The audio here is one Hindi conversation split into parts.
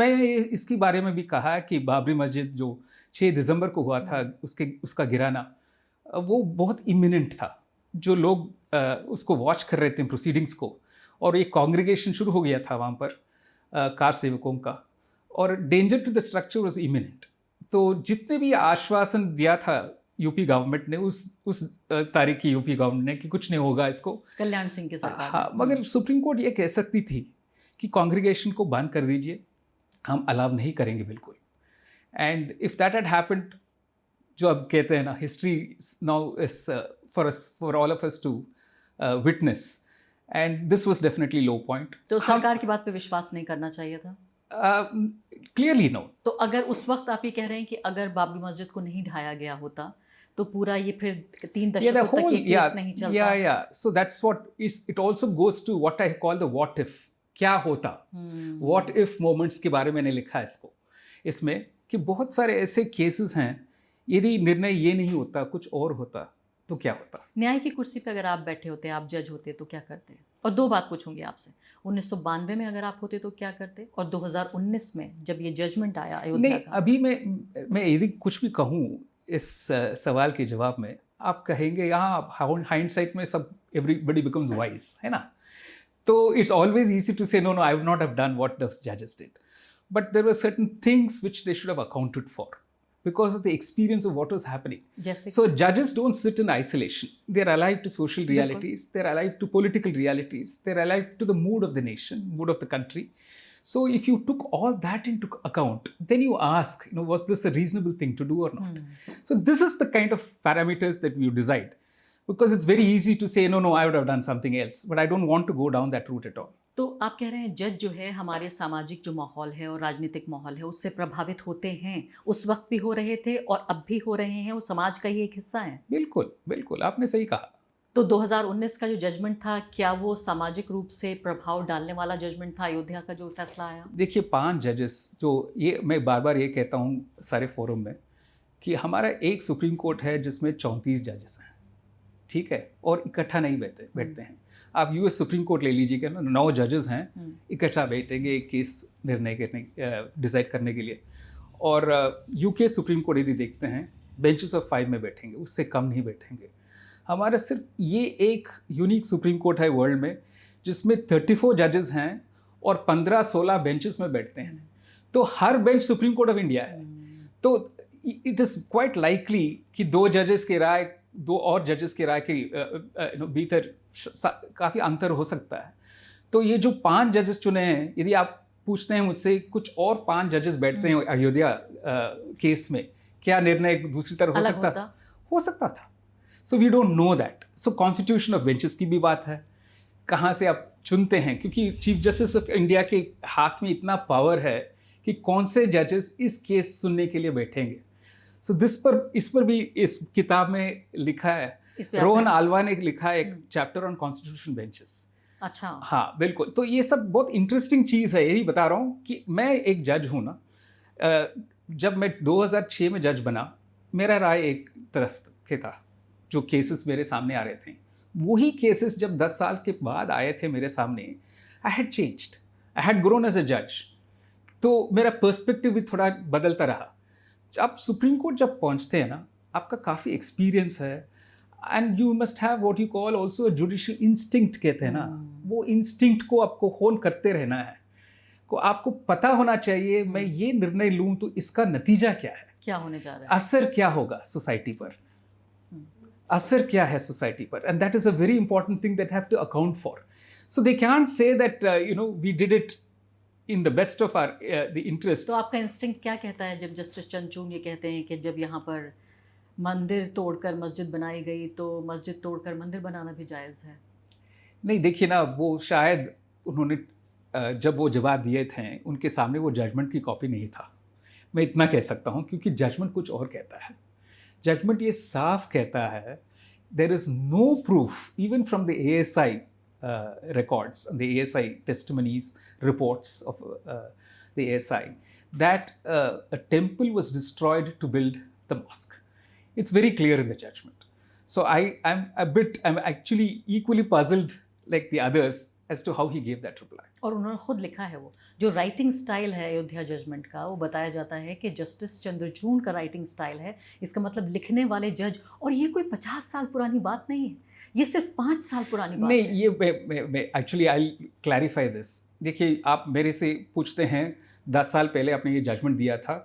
मैं इसके बारे में भी कहा कि बाबरी मस्जिद जो 6 दिसंबर को हुआ था, उसका गिराना, वो बहुत इमिनेंट था। जो लोग उसको वॉच कर रहे थे प्रोसीडिंग्स को, और एक कांग्रेगेशन शुरू हो गया था वहाँ पर कार सेवकों का, और danger to the structure was imminent. तो जितने भी आश्वासन दिया था यूपी गवर्नमेंट ने, उस तारीख की यूपी गवर्नमेंट ने, कि कुछ नहीं होगा इसको, कल्याण सिंह की सरकार। हाँ, मगर सुप्रीम कोर्ट ये कह सकती थी कि कांग्रेगेशन को बंद कर दीजिए, हम अलाउ नहीं करेंगे बिल्कुल। And if that had happened, जो अब कहते हैं ना, history now is for all of us to witness, and this was definitely low point. तो सरकार की बात पे विश्वास नहीं करना चाहिए था? Clearly no. तो अगर उस वक्त आप ये कह रहे हैं कि अगर बाबरी मस्जिद को नहीं ढाया गया होता तो पूरा ये फिर 3 दशकों तक ये केस नहीं चलता। So that's what it also goes to what I call the what if. क्या होता, व्हाट इफ मोमेंट्स के बारे में मैंने लिखा है इसमें, कि बहुत सारे ऐसे केसेस हैं, यदि निर्णय ये नहीं होता, कुछ और होता, तो क्या होता। न्याय की कुर्सी पे अगर आप बैठे होते, आप जज होते, तो क्या करते? और 2 बात पूछूंगी आपसे, 1992 में अगर आप होते तो क्या करते, और 2019 में जब ये जजमेंट आया अयोध्या का? अभी मैं यदि कुछ भी कहूँ इस सवाल के जवाब में, आप कहेंगे यहाँ हाइंडसाइट में सब एवरीबडी बिकम्स वाइज, है ना। तो it's always easy to say no I would not have done what the जजेस did, but there were certain things which they should have accounted for because of the experience of what was happening. So judges don't sit in isolation. They're alive to social realities. They're alive to political realities. They're alive to the mood of the nation, mood of the country. So if you took all that into account, then you ask, was this a reasonable thing to do or not? So this is the kind of parameters that you decide. Because it's very easy to say, no, I would have done something else. But I don't want to go down that route at all. तो आप कह रहे हैं जज जो है हमारे सामाजिक जो माहौल है और राजनीतिक माहौल है उससे प्रभावित होते हैं, उस वक्त भी हो रहे थे और अब भी हो रहे हैं, वो समाज का ही एक हिस्सा है। बिल्कुल बिल्कुल, आपने सही कहा। तो 2019 का जो जजमेंट था, क्या वो सामाजिक रूप से प्रभाव डालने वाला जजमेंट था, अयोध्या का जो फैसला आया? देखिए, 5 जजेस, जो ये मैं बार बार ये कहता हूँ सारे फोरम में, कि हमारा एक सुप्रीम कोर्ट है जिसमें 34 जजेस हैं, ठीक है, और इकट्ठा नहीं बैठते हैं। आप यूएस सुप्रीम कोर्ट ले लीजिएगा ना, 9 जजेस हैं, इकट्ठा बैठेंगे एक केस डिसाइड करने के लिए। और यूके सुप्रीम कोर्ट यदि देखते हैं, बेंचेस ऑफ 5 में बैठेंगे, उससे कम नहीं बैठेंगे। हमारा सिर्फ ये एक यूनिक सुप्रीम कोर्ट है वर्ल्ड में जिसमें 34 जजेस हैं और 15-16 बेंचेस में बैठते हैं। तो हर bench supreme court of India है। तो इट इज़ क्वाइट लाइकली कि 2 जजेस की राय, 2 और जजेस की राय के भीतर काफ़ी अंतर हो सकता है। तो ये जो 5 जजेस चुने हैं, यदि आप पूछते हैं मुझसे, कुछ और 5 जजेस बैठते हैं अयोध्या केस में, क्या निर्णय दूसरी तरह हो सकता था? हो सकता था। So we don't know that. So constitution of benches की भी बात है, कहाँ से आप चुनते हैं, क्योंकि चीफ जस्टिस ऑफ इंडिया के हाथ में इतना पावर है कि कौन से जजेस इस केस सुनने के लिए बैठेंगे। सो इस पर भी इस किताब में लिखा है, रोहन आल्वा ने लिखा है एक चैप्टर ऑन कॉन्स्टिट्यूशन बेंचेस। अच्छा, हाँ बिल्कुल। तो ये सब बहुत इंटरेस्टिंग चीज़ है। यही बता रहा हूँ कि मैं एक जज हूँ ना, जब मैं 2006 में जज बना, मेरा राय एक तरफ के था, जो केसेस मेरे सामने आ रहे थे, वही केसेस जब 10 साल के बाद आए थे मेरे सामने, I had changed, I had grown as a जज। तो मेरा पर्सपेक्टिव भी थोड़ा बदलता रहा। अब सुप्रीम कोर्ट जब पहुँचते हैं ना, आपका काफ़ी एक्सपीरियंस है, and you must have what you call also judicial instinct, कहते हैं ना, वो इंस्टिंक्ट को आपको होन करते रहना है, को आपको पता होना चाहिए, मैं ये निर्णय लूँ तो इसका नतीजा क्या है, क्या होने जा रहा है, असर क्या होगा सोसाइटी पर, असर क्या है सोसाइटी पर, and that is a very important thing that have to account for. So they can't say that we did it in the best of our the interest. तो आपका इंस्टिंक्ट क्या कहता है जब जस्टिस चंद्रचूड़ ये कहते हैं कि जब यहाँ पर मंदिर तोड़कर मस्जिद बनाई गई तो मस्जिद तोड़कर मंदिर बनाना भी जायज़ है? नहीं, देखिए ना, वो शायद उन्होंने जब वो जवाब दिए थे उनके सामने वो जजमेंट की कॉपी नहीं था, मैं इतना कह सकता हूँ, क्योंकि जजमेंट कुछ और कहता है. जजमेंट ये साफ कहता है, there is no proof even from the ASI records, the ASI testimonies, reports of the ASI, that a temple was destroyed to build the mosque. It's very clear in the judgment. So I'm actually equally puzzled like the others as to how he gave that reply. और उन्होंने खुद लिखा है, वो जो राइटिंग स्टाइल है अयोध्या जजमेंट का, वो बताया जाता है कि जस्टिस चंद्रचूड़ का राइटिंग स्टाइल है, इसका मतलब लिखने वाले जज, और ये कोई 50 साल पुरानी बात नहीं है, ये सिर्फ 5 साल पुरानी बात नहीं, है। ये मैं एक्चुअली आई क्लैरिफाई दिस। देखिए, आप मेरे से पूछते हैं 10 साल पहले आपने ये जजमेंट दिया था,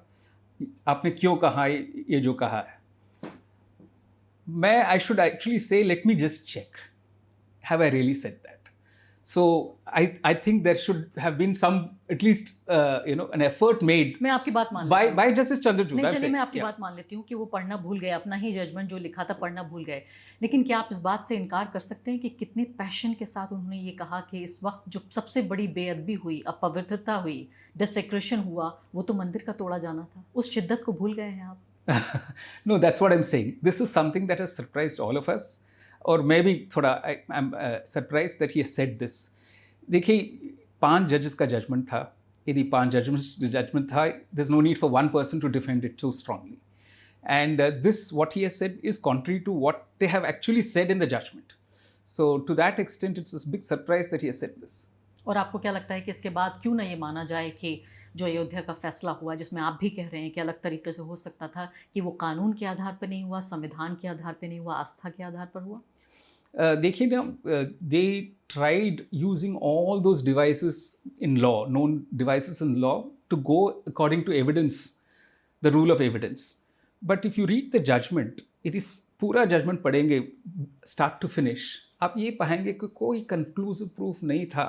आपने क्यों कहा ये जो कहा है। मैं I should actually say let me just check, have I really said that? So I think there should have been some at least an effort made मैं आपकी बात मान लेती हूँ। by Justice Chandrachud. नहीं, चलिए मैं आपकी बात मान लेती हूँ कि वो पढ़ना भूल गए, अपना ही जजमेंट जो लिखा था पढ़ना भूल गए, लेकिन क्या आप इस बात से इनकार कर सकते हैं कि कितनी पैशन के साथ उन्होंने ये कहा कि इस वक्त जो सबसे बड़ी बेअदबी हुई, अपवित्रता हुई, डिसेक्रेशन हुआ, वो तो मंदिर का तोड़ा जाना था, उस शिद्दत को भूल गए हैं आप? No, that's what I'm saying. This is something that has surprised all of us. और मैं भी थोड़ा I am surprise that he said this. देखिए, 5 जजेस का जजमेंट था, यदि 5 जजमेंट था, there is no need for one person to defend it so strongly, and this what he has said is contrary to what they have actually said in the judgment. So to that extent it's a big surprise that he has said this. और आपको क्या लगता है कि इसके बाद क्यों ना ये माना जाए कि जो अयोध्या का फैसला हुआ, जिसमें आप भी कह रहे हैं कि अलग तरीके से हो सकता था, कि वो कानून के आधार पर नहीं हुआ, संविधान के आधार पर नहीं हुआ, आस्था के आधार पर हुआ? देखिए ना, they tried using all those devices in law, known devices in law, to go according to evidence, the rule of evidence. But if you read the judgment, it is पूरा जजमेंट पढ़ेंगे स्टार्ट टू फिनिश, आप ये पाएंगे कि कोई कंक्लूसिव प्रूफ नहीं था।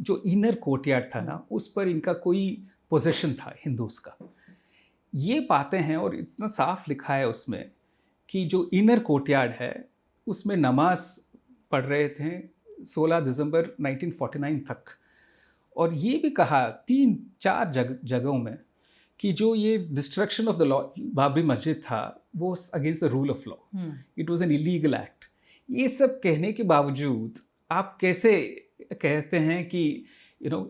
जो इनर कोर्टयार्ड था ना, उस पर इनका कोई पोजेशन था हिंदूज का, ये पाते हैं। और इतना साफ लिखा है उसमें कि जो इनर कोर्टयार्ड है उसमें नमाज पढ़ रहे थे 16 दिसंबर 1949 तक। और ये भी कहा 3-4 जगहों में कि जो ये destruction of the law Babri मस्जिद था, वो against the rule of law, it was an illegal act. ये सब कहने के बावजूद आप कैसे कहते हैं कि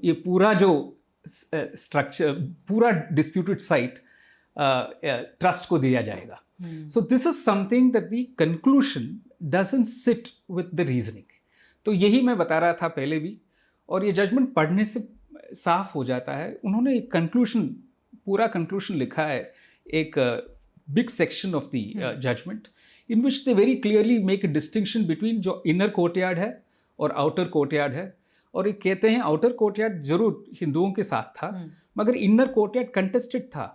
ये पूरा जो स्ट्रक्चर, पूरा डिस्प्यूटेड साइट ट्रस्ट को दिया जाएगा? So this is something that the conclusion doesn't sit with the reasoning. तो यही मैं बता रहा था पहले भी, और ये जजमेंट पढ़ने से साफ हो जाता है। उन्होंने एक कंक्लूजन, पूरा कंक्लूजन लिखा है, एक big section of the judgment, in which they very clearly make a distinction between जो इनर कोर्टयार्ड है और आउटर कोर्टयार्ड है। और ये कहते हैं आउटर कोर्टयार्ड जरूर हिंदुओं के साथ था, मगर इनर कोर्टयार्ड कंटेस्टेड था,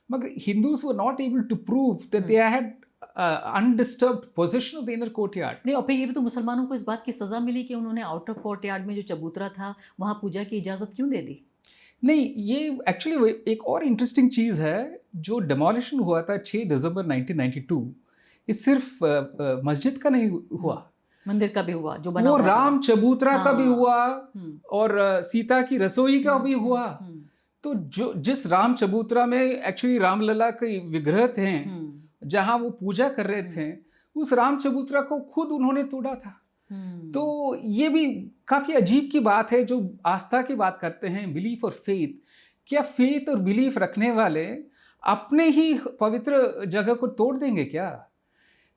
मगर Hindus were not able to prove that they had undisturbed position of the inner courtyard. नहीं, और फिर ये भी तो मुसलमानों को इस बात की सज़ा मिली कि उन्होंने आउटर कोर्टयार्ड में जो चबूतरा था वहाँ पूजा की इजाज़त क्यों दे दी? नहीं, ये एक्चुअली एक और इंटरेस्टिंग चीज़ है। जो डिमोलिशन हुआ था 6 दिसंबर 1992, ये सिर्फ मस्जिद का नहीं हुआ, मंदिर का भी हुआ, जो बना वो हुआ था। राम चबूतरा का भी हुआ, और सीता की रसोई का भी हुआ। तो जो जिस राम चबूतरा में एक्चुअली रामलला के विग्रह थे, जहां वो पूजा कर रहे थे, उस राम चबूतरा को खुद उन्होंने तोड़ा था। तो ये भी काफ़ी अजीब की बात है। जो आस्था की बात करते हैं, बिलीफ और फेथ, क्या फेथ और बिलीफ रखने वाले अपने ही पवित्र जगह को तोड़ देंगे क्या?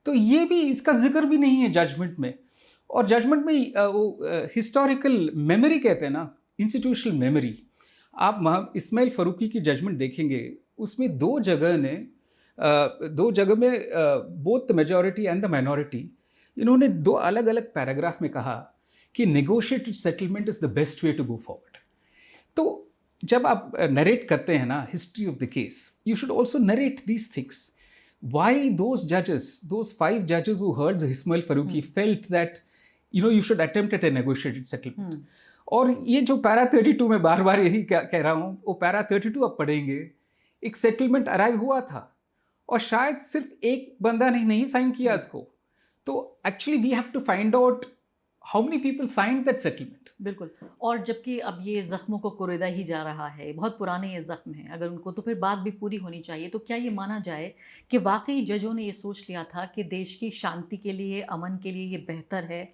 तो ये भी, इसका जिक्र भी नहीं है जजमेंट में। और जजमेंट में वो हिस्टोरिकल मेमोरी कहते हैं ना, इंस्टीट्यूशनल मेमोरी। आप इस्माइल फ़ारूकी की जजमेंट देखेंगे, उसमें 2 जगह में both the majority and the minority, इन्होंने 2 अलग अलग पैराग्राफ में कहा कि negotiated settlement is the best way to go forward. तो जब आप नरेट करते हैं ना history of the case, you should also narrate these things. Why those judges, those 5 judges who heard the Ismail Faruqi felt that you should attempt at a negotiated settlement? और ये जो पैरा 32 में बार बार यही कह रहा हूँ, वो पैरा 32 अब पढ़ेंगे, एक सेटलमेंट अराइव हुआ था और शायद सिर्फ एक बंदा ने नहीं साइन किया इसको। तो actually we have to find out how many people signed that settlement. बिल्कुल। और जबकि अब ये ज़ख्मों को कुरेदा ही जा रहा है, बहुत पुराने ये ज़ख्म हैं, अगर उनको, तो फिर बात भी पूरी होनी चाहिए। तो क्या ये माना जाए कि वाकई जजों ने ये सोच लिया था कि देश की शांति के लिए, अमन के लिए ये बेहतर है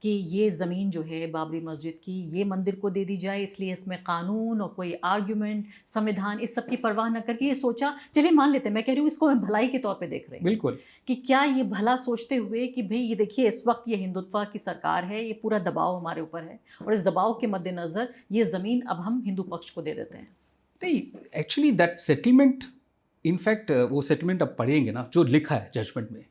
कि ये ज़मीन जो है बाबरी मस्जिद की, ये मंदिर को दे दी जाए, इसलिए इसमें कानून और कोई आर्ग्यूमेंट, संविधान, इस सब की परवाह न करके ये सोचा, चलिए मान लेते हैं, मैं कह रही हूँ इसको मैं भलाई के तौर पे देख रही हूँ बिल्कुल। कि क्या ये भला सोचते हुए कि भाई ये देखिए इस वक्त ये हिंदुत्व की सरकार है, ये पूरा दबाव हमारे ऊपर है और इस दबाव के मद्देनज़र ये ज़मीन अब हम हिंदू पक्ष को दे देते हैं। नहीं, एक्चुअली दैट सेटलमेंट, इनफैक्ट वो सेटलमेंट अब पढ़ेंगे ना जो लिखा है जजमेंट में,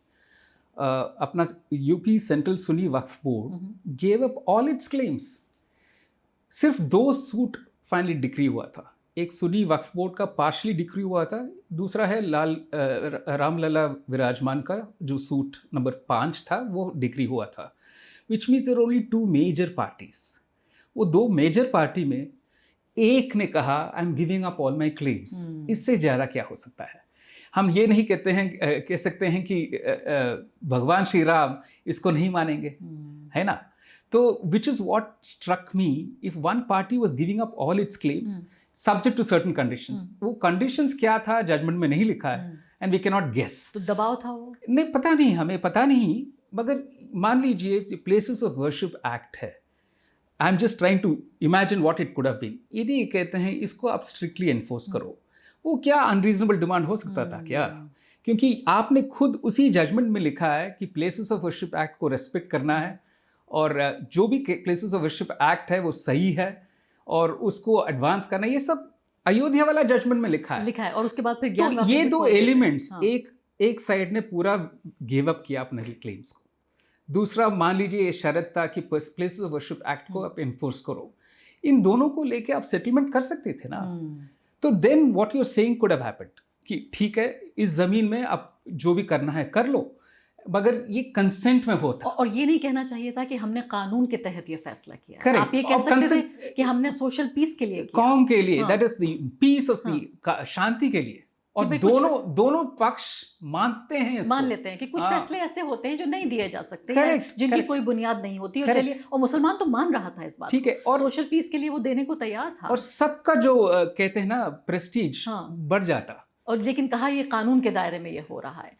अपना यूपी सेंट्रल सुन्नी वक्फ board gave up all its claims. सिर्फ 2 सूट फाइनली डिक्री हुआ था। एक सुन्नी वक्फ बोर्ड का पार्शली डिक्री हुआ था, दूसरा है रामलला विराजमान का जो सूट नंबर 5 था वो डिक्री हुआ था, which means there only 2 major parties. वो 2 मेजर पार्टी में एक ने कहा I am giving up all my claims. इससे ज़्यादा क्या हो सकता है? हम ये नहीं कह सकते हैं कि भगवान श्री राम इसको नहीं मानेंगे, है ना? तो which is what struck me, if one party was giving up all its claims subject to certain conditions, वो कंडीशंस क्या था जजमेंट में नहीं लिखा है and we can not guess. तो दबाव था वो? नहीं, पता नहीं, हमें पता नहीं, मगर मान लीजिए प्लेसेस ऑफ वर्शिप एक्ट है, I am just trying to imagine what it could have been. यदि कहते हैं इसको आप स्ट्रिक्टली एनफोर्स करो, वो क्या अनरीजनेबल डिमांड हो सकता था क्या? क्योंकि आपने खुद उसी जजमेंट में लिखा है कि प्लेसेस ऑफ वर्शिप एक्ट को रेस्पेक्ट करना है और जो भी प्लेसेस ऑफ वर्शिप एक्ट है वो सही है और उसको एडवांस करना है, ये सब अयोध्या वाला जजमेंट में लिखा है। और उसके बाद फिर तो ये 2 एलिमेंट्स, एक साइड ने पूरा गिव अप किया अपने क्लेम्स को, दूसरा मान लीजिए ये शर्त था कि प्लेसेस ऑफ वर्शिप एक्ट को आप एनफोर्स करो। इन दोनों को लेके आप सेटलमेंट कर सकते थे ना। तो then what you are saying could have happened कि ठीक है इस जमीन में आप जो भी करना है कर लो, मगर ये कंसेंट में होता। और ये नहीं कहना चाहिए था कि हमने कानून के तहत ये फैसला किया। Correct. आप ये कह सकते थे कि हमने सोशल पीस के लिए किया, कौम के लिए, that is the peace of the शांति के लिए। और दोनों पक्ष मानते हैं इसको, मान लेते हैं कि कुछ फैसले ऐसे होते हैं जो नहीं दिए जा सकते Correct, हैं, जिनकी correct. कोई बुनियाद नहीं होती। और चलिए, और मुसलमान तो मान रहा था इस बात, ठीक है, और सोशल पीस के लिए वो देने को तैयार था, और सबका जो कहते हैं ना प्रेस्टीज बढ़ जाता। और लेकिन कहा ये कानून के दायरे में ये हो रहा है।